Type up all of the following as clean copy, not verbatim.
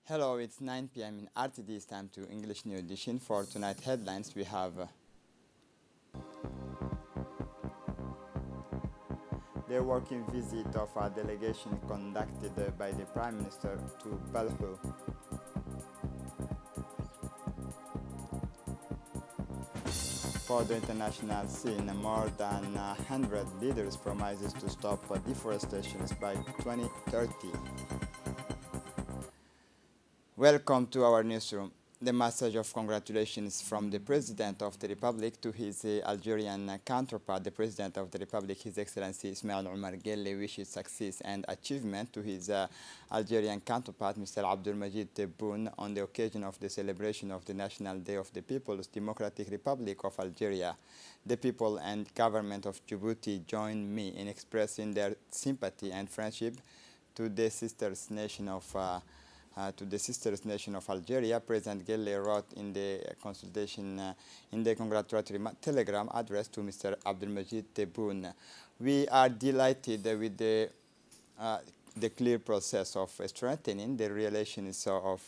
Hello, it's 9 p.m. in RTD. It's time to English New Edition. For tonight headlines, we have the working visit of a delegation conducted by the Prime Minister to Balhou. For the international scene, more than 100 leaders promises to stop deforestation by 2030. Welcome to our newsroom. The message of congratulations from the President of the Republic to his Algerian counterpart, the President of the Republic, His Excellency Ismail Omar Guelleh, wishes success and achievement to his Algerian counterpart, Mr. Abdul Majid Tebboune, on the occasion of the celebration of the National Day of the People's Democratic Republic of Algeria. The people and government of Djibouti join me in expressing their sympathy and friendship to the sisters nation of Algeria. President Guelleh wrote in the congratulatory telegram addressed to Mr. Abdelmajid Tebboune. We are delighted with the clear process of strengthening the relations of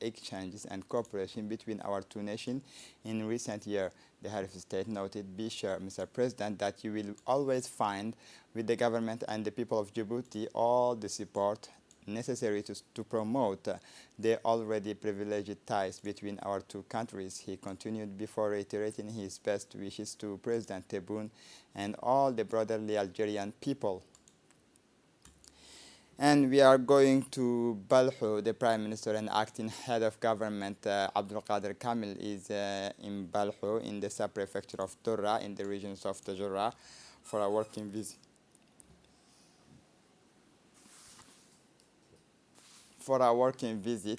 exchanges and cooperation between our two nations in recent years. The head of state noted, "Be sure, Mr. President, that you will always find with the government and the people of Djibouti all the support necessary to promote the already privileged ties between our two countries," he continued before reiterating his best wishes to President Tebboune and all the brotherly Algerian people. And we are going to Balhou. The Prime Minister and acting head of government, Abdelkader Kamel, is in Balhou in the sub-prefecture of Doura in the regions of Tajura for a working visit.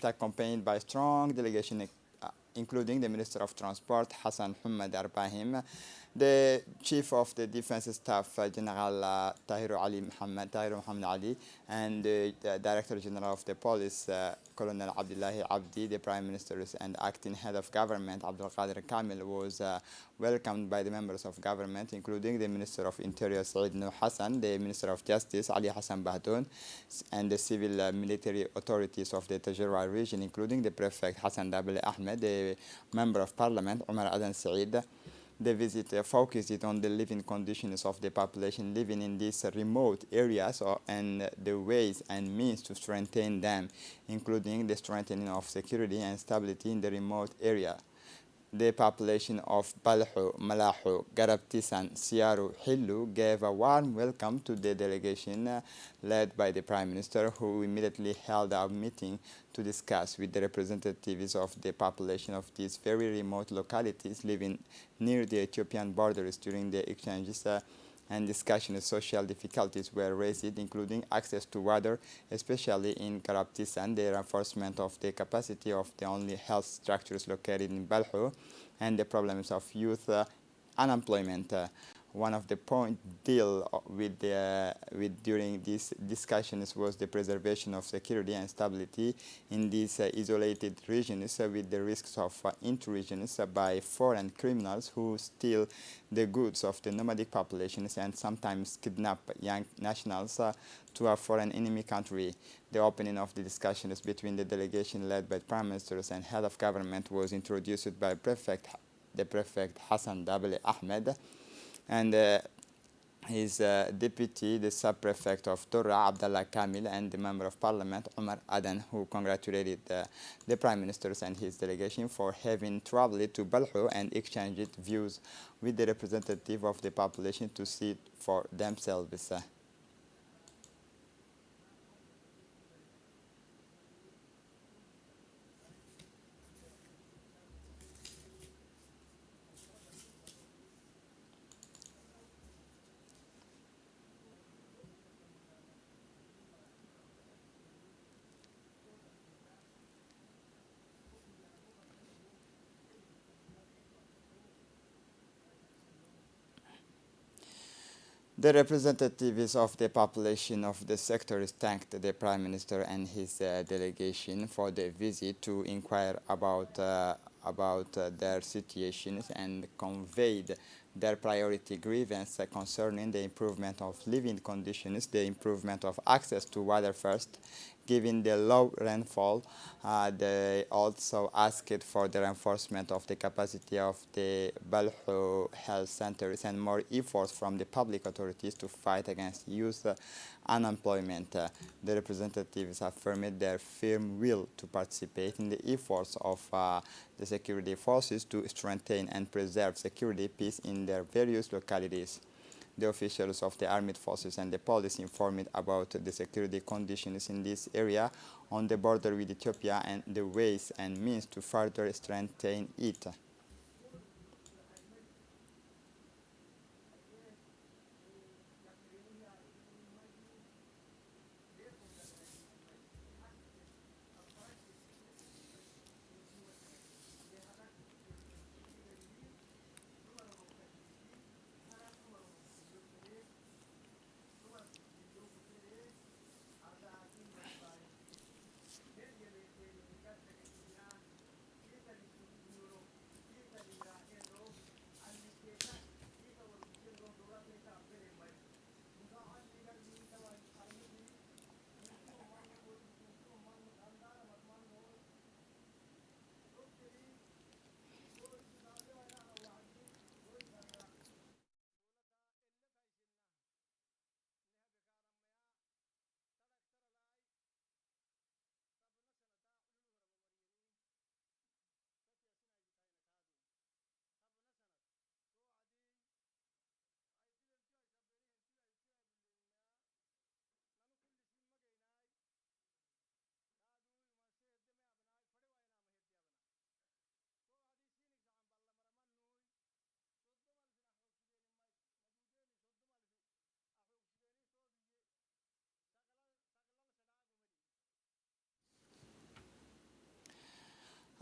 Accompanied by strong delegation including the Minister of Transport Hassan Hamad Arbahim, the Chief of the Defense Staff General Tahir Mohammed Ali, and the Director General of the Police Colonel Abdullahi Abdi. The Prime Minister and acting head of government Abdelkader Kamel was welcomed by the members of government, including the Minister of Interior Said Nuh Hassan, the Minister of Justice Ali Hassan Bahdoun, and the civil military authorities of the Tajura region, including the Prefect Hassan Dabele Ahmed, the Member of Parliament Omar Adan Said. The visit focused on the living conditions of the population living in these remote areas and the ways and means to strengthen them, including the strengthening of security and stability in the remote area. The population of Balhou, Malahou, Garabtisan, Siaru, Hillu gave a warm welcome to the delegation led by the Prime Minister, who immediately held a meeting to discuss with the representatives of the population of these very remote localities living near the Ethiopian borders. During the exchanges and discussions, social difficulties were raised, including access to water, especially in Garabtisan, the reinforcement of the capacity of the only health structures located in Balhou, and the problems of youth unemployment. One of the points dealt with during these discussions was the preservation of security and stability in these isolated regions with the risks of intrusions by foreign criminals who steal the goods of the nomadic populations and sometimes kidnap young nationals to a foreign enemy country. The opening of the discussions between the delegation led by Prime Ministers and head of government was introduced by the Prefect Hassan Dabele Ahmed, and his deputy, the sub-prefect of Doura, Abdallah Kamil, and the Member of Parliament, Omar Adan, who congratulated the Prime Ministers and his delegation for having traveled to Balhou and exchanged views with the representative of the population to see for themselves. The representatives of the population of the sectors thanked the Prime Minister and his delegation for the visit to inquire about their situations and conveyed their priority grievance concerning the improvement of living conditions, the improvement of access to water first, Given the low rainfall, they also asked for the reinforcement of the capacity of the Balhu health centers and more efforts from the public authorities to fight against youth unemployment. The representatives affirmed their firm will to participate in the efforts of the security forces to strengthen and preserve security peace in their various localities. The officials of the armed forces and the police informed about the security conditions in this area on the border with Ethiopia and the ways and means to further strengthen it.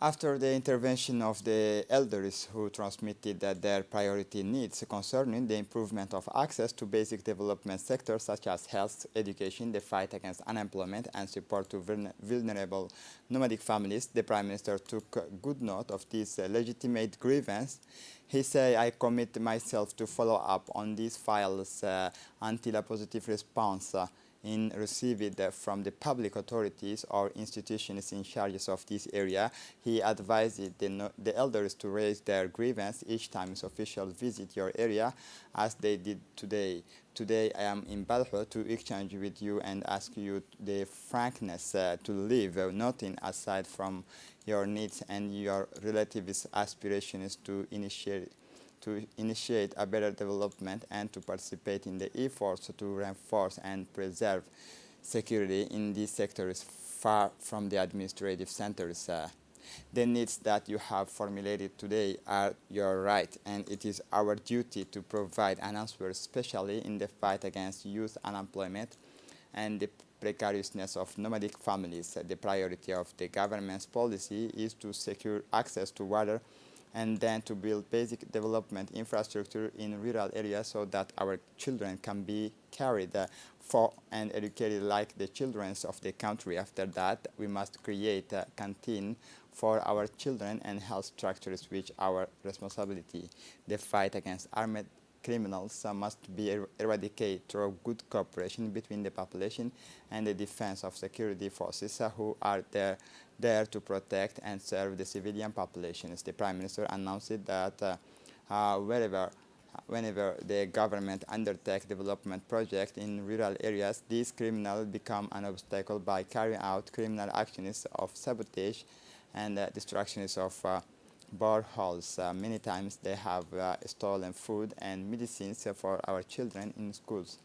After the intervention of the elders who transmitted their priority needs concerning the improvement of access to basic development sectors such as health, education, the fight against unemployment, and support to vulnerable nomadic families, the Prime Minister took good note of this legitimate grievance. He said, I commit myself to follow up on these files until a positive response in received from the public authorities or institutions in charge of this area. He advised the elders to raise their grievance each time officials visit your area, as they did today. Today I am in Balho to exchange with you and ask you the frankness to leave nothing aside from your needs and your relatives' aspirations to initiate a better development and to participate in the efforts to reinforce and preserve security in these sectors far from the administrative centers. The needs that you have formulated today are your right, and it is our duty to provide an answer, especially in the fight against youth unemployment and the precariousness of nomadic families. The priority of the government's policy is to secure access to water and then to build basic development infrastructure in rural areas so that our children can be carried for and educated like the children of the country. After that, we must create a canteen for our children and health structures, which our responsibility. The fight against armed criminals must be eradicated through good cooperation between the population and the defense of security forces who are there to protect and serve the civilian populations. The Prime Minister announced that whenever the government undertakes development projects in rural areas, these criminals become an obstacle by carrying out criminal actions of sabotage and destructions of boreholes. Many times they have stolen food and medicines for our children in schools.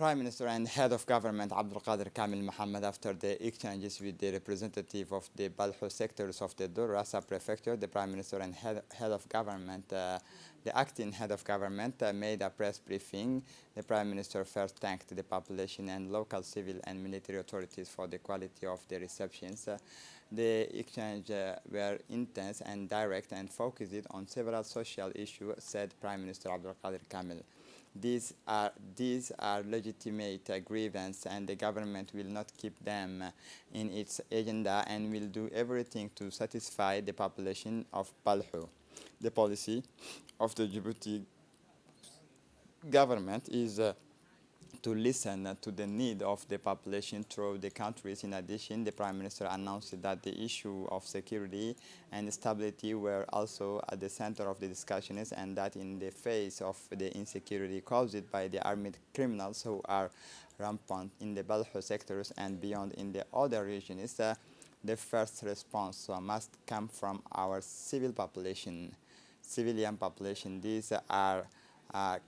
Prime Minister and Head of Government Abdul Qadir Kamil Mohammed, after the exchanges with the representative of the Balho sectors of the Durra sub-prefecture, the Prime Minister and Head of Government, the acting Head of Government, made a press briefing. The Prime Minister first thanked the population and local civil and military authorities for the quality of the receptions. The exchange were intense and direct and focused on several social issues, said Prime Minister Abdul Qadir Kamil. These are legitimate grievances, and the government will not keep them in its agenda and will do everything to satisfy the population of Balho. The policy of the Djibouti government is to listen to the need of the population throughout the countries. In addition, the Prime Minister announced that the issue of security and stability were also at the center of the discussions, and that in the face of the insecurity caused by the armed criminals who are rampant in the Balho sectors and beyond in the other regions, the first response must come from our civilian population. These are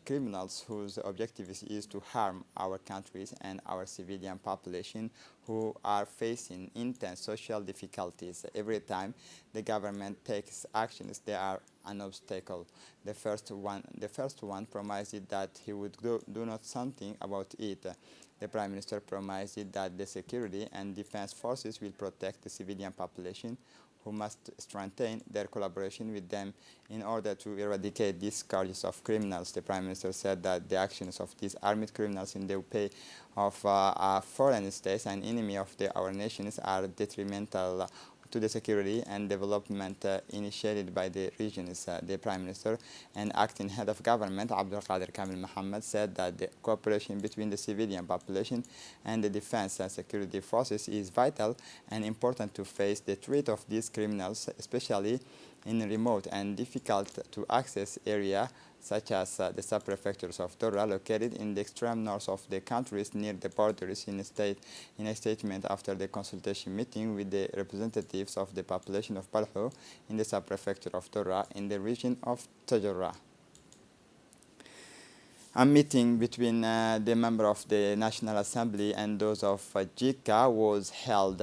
criminals whose objective is to harm our countries and our civilian population, who are facing intense social difficulties. Every time the government takes actions, they are an obstacle. The first one promised that he would do not something about it. The Prime Minister promised that the security and defense forces will protect the civilian population, who must strengthen their collaboration with them in order to eradicate these scourges of criminals. The Prime Minister said that the actions of these armed criminals in the pay of foreign states and enemy of our nations are detrimental to the security and development initiated by the regions. The Prime Minister and acting Head of Government Abdul Qadir Kamil Mohammed said that the cooperation between the civilian population and the defense and security forces is vital and important to face the threat of these criminals, especially in remote and difficult to access areas such as the sub-prefectures of Durra, located in the extreme north of the countries near the borders. In a statement after the consultation meeting with the representatives of the population of Balho in the sub-prefecture of Durra in the region of Tajura. A meeting between the member of the National Assembly and those of JICA was held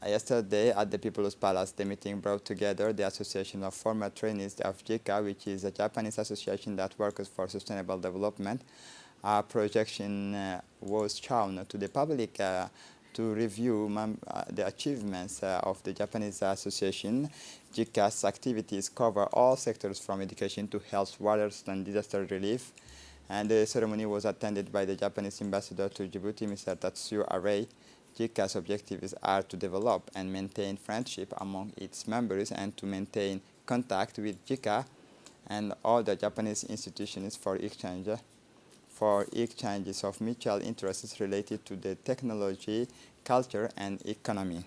yesterday at the People's Palace. The meeting brought together the Association of Former Trainees of JICA, which is a Japanese association that works for sustainable development. A projection was shown to the public to review the achievements of the Japanese association. JICA's activities cover all sectors from education to health, water, and disaster relief. And the ceremony was attended by the Japanese ambassador to Djibouti, Mr. Tatsuo Arai. JICA's objectives are to develop and maintain friendship among its members and to maintain contact with JICA and all the Japanese institutions for exchanges of mutual interests related to the technology, culture, and economy.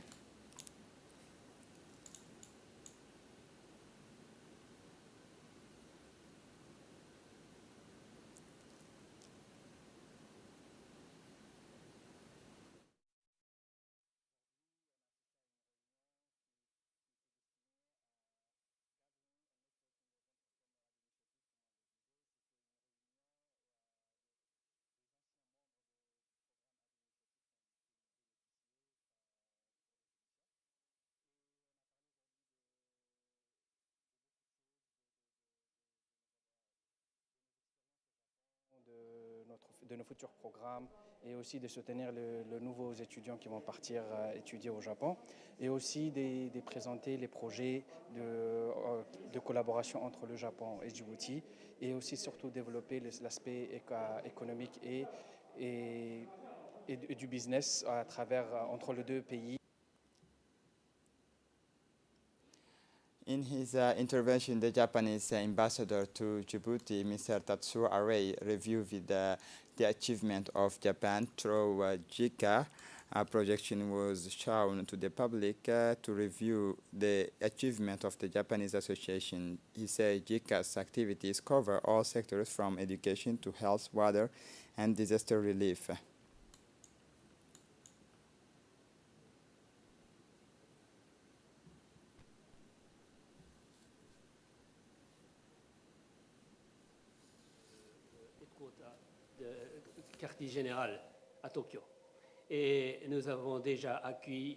De nos futurs programmes et aussi de soutenir les nouveaux étudiants qui vont partir étudier au Japon et aussi de présenter les projets de collaboration entre le Japon et Djibouti et aussi surtout développer l'aspect économique et du business à travers entre les deux pays. In his intervention, the Japanese ambassador to Djibouti, Mr. Tatsuo Arai, reviewed the achievement of Japan through JICA. A projection was shown to the public to review the achievement of the Japanese association. He said JICA's activities cover all sectors from education to health, water, and disaster relief. quartier général à Tokyo. Et nous avons déjà accueilli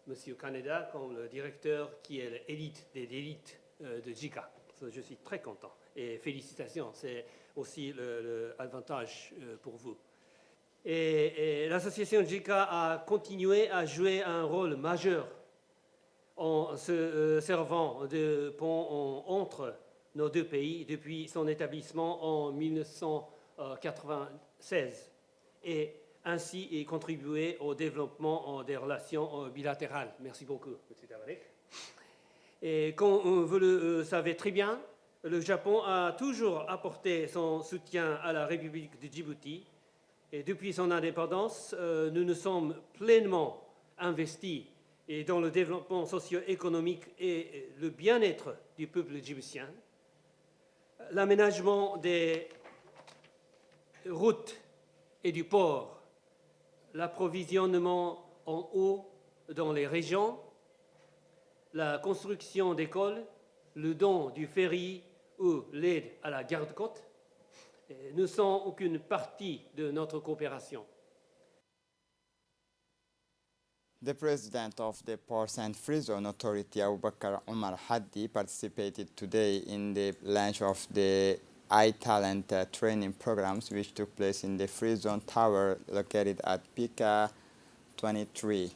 M. Kaneda comme le directeur qui est l'élite des élites de JICA. Je suis très content et félicitations, c'est aussi l'avantage pour vous. Et l'association JICA a continué à jouer un rôle majeur en se servant de pont entre nos deux pays depuis son établissement en 1996 et ainsi y contribuer au développement des relations bilatérales. Merci beaucoup, M. Tabarek. Et comme vous le savez très bien, le Japon a toujours apporté son soutien à la République de Djibouti. Et depuis son indépendance, nous nous sommes pleinement investis dans le développement socio-économique et le bien-être du peuple djiboutien. L'aménagement des routes et du port, l'approvisionnement en eau dans les régions, la construction d'écoles, le don du ferry ou l'aide à la garde-côte ne sont aucune partie de notre coopération. The president of the Ports and Free Zone Authority, Abubakar Omar Haddi, participated today in the launch of the iTalent training programs, which took place in the Free Zone Tower located at Pika 23.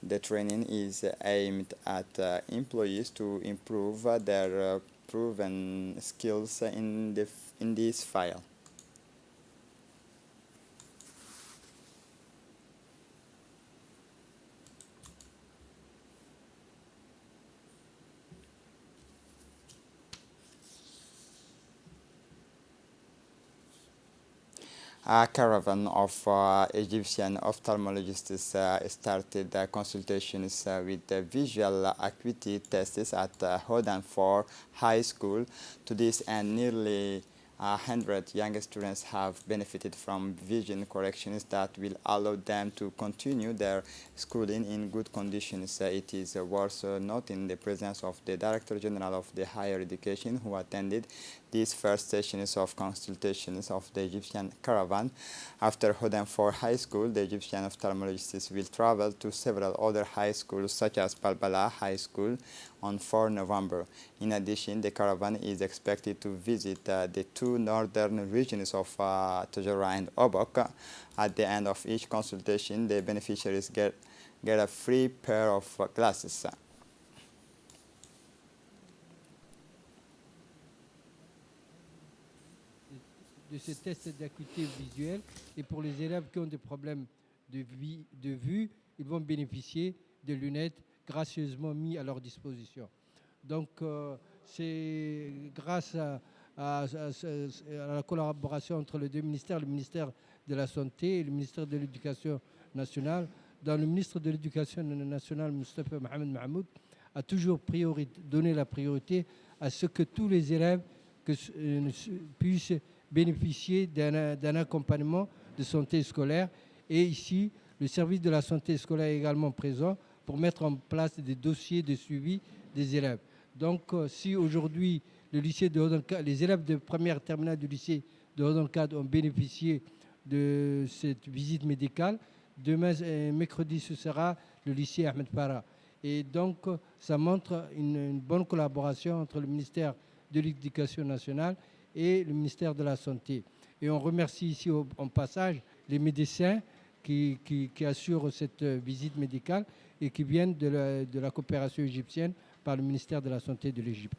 The training is aimed at employees to improve their proven skills in this field. A caravan of Egyptian ophthalmologists started consultations with the visual acuity tests at Hodan 4 High School. To this end, nearly 100 young students have benefited from vision corrections that will allow them to continue their schooling in good conditions. It is worth noting the presence of the Director General of the Higher Education, who attended these first sessions of consultations of the Egyptian caravan. After Hodan 4 High School, the Egyptian ophthalmologists will travel to several other high schools, such as Balbala High School, on 4 November. In addition, the caravan is expected to visit the two northern regions of Tajara and Obok. At the end of each consultation, the beneficiaries get a free pair of glasses. De ces tests d'acuité visuelle, et pour les élèves qui ont des problèmes de vue, ils vont bénéficier de lunettes gracieusement mises à leur disposition. Donc c'est grâce à la collaboration entre les deux ministères, le ministère de la Santé et le ministère de l'Éducation nationale. Dans le ministre de l'Éducation nationale, Moustapha Mohamed Mahmoud, a toujours donné la priorité à ce que tous les élèves puissent bénéficier d'un accompagnement de santé scolaire. Et ici, le service de la santé scolaire est également présent pour mettre en place des dossiers de suivi des élèves. Donc, si aujourd'hui, les élèves de première terminale du lycée de Hodankad ont bénéficié de cette visite médicale, demain, mercredi, ce sera le lycée Ahmed Farah. Et donc, ça montre une bonne collaboration entre le ministère de l'Éducation nationale et le ministère de la Santé. Et on remercie ici en passage les médecins qui assurent cette visite médicale et qui viennent de la coopération égyptienne par le ministère de la Santé de l'Égypte.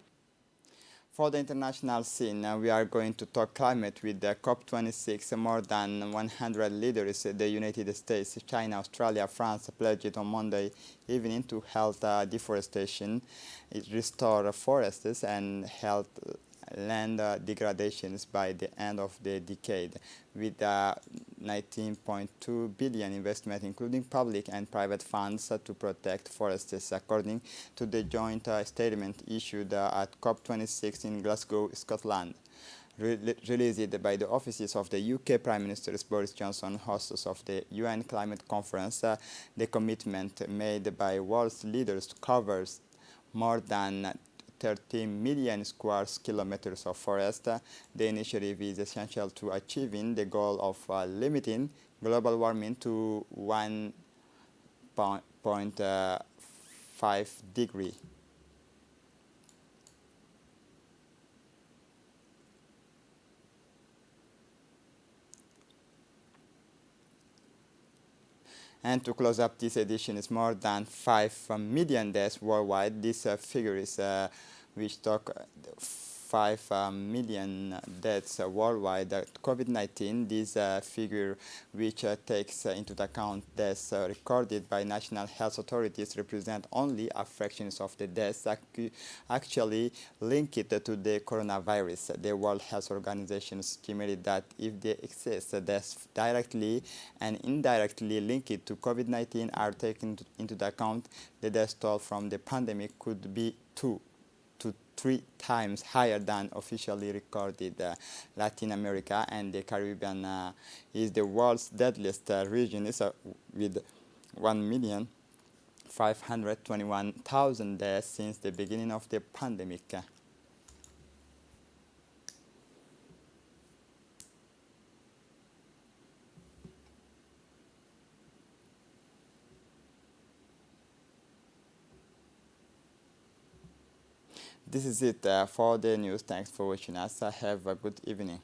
For the international scene, we are going to talk climate with the COP26. More than 100 leaders, the United States, China, Australia, France, pledged on Monday evening to halt deforestation, restore forests, and halt land degradations by the end of the decade, with 19.2 billion investment, including public and private funds, to protect forests, according to the joint statement issued at COP26 in Glasgow, Scotland. Released by the offices of the UK Prime Minister Boris Johnson, hosts of the UN Climate Conference, the commitment made by world leaders covers more than 30 million square kilometers of forest. The initiative is essential to achieving the goal of limiting global warming to 1.5 degree. And to close up this edition, is more than 5 million deaths worldwide. This figure is which talk 5 million deaths worldwide. COVID-19, this figure which takes into account deaths recorded by national health authorities, represent only a fraction of the deaths actually linked to the coronavirus. The World Health Organization estimated that if the excess deaths directly and indirectly linked to COVID-19 are taken into account, the death toll from the pandemic could be 2 to 3 times higher than officially recorded. Latin America and the Caribbean is the world's deadliest region, with 1,521,000 deaths since the beginning of the pandemic. This is it for the news. Thanks for watching us. Have a good evening.